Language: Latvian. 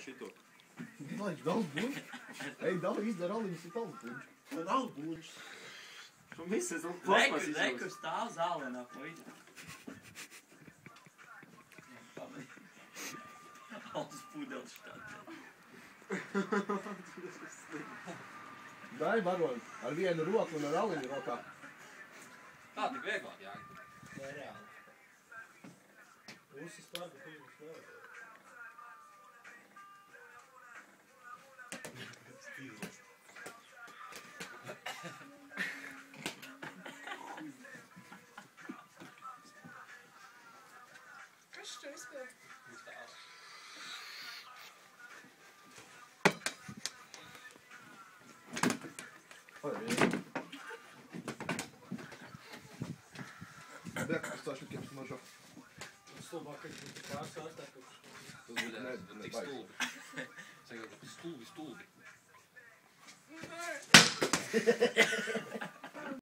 šito. Laiks daudz buļķi. Ej, dali, izdara aliņas ir daudz buļķi. Man nav buļķis. Šo visu es plasmas izjūst. Reku stāv zālienā puiši. Altus pudelis štādi. Dai, varoni, ar vienu roku un ar aliņu rokā. Tā tik vieglāk jāg. Nē, reāli. Puses pārdi, puses nevar. Kas šo izpildu? Dek, es tā šlikiem smažo. Stulbāk, ka tu pārsvārstā, ka... Tas bija tik stulbi. Sagādu, stulbi.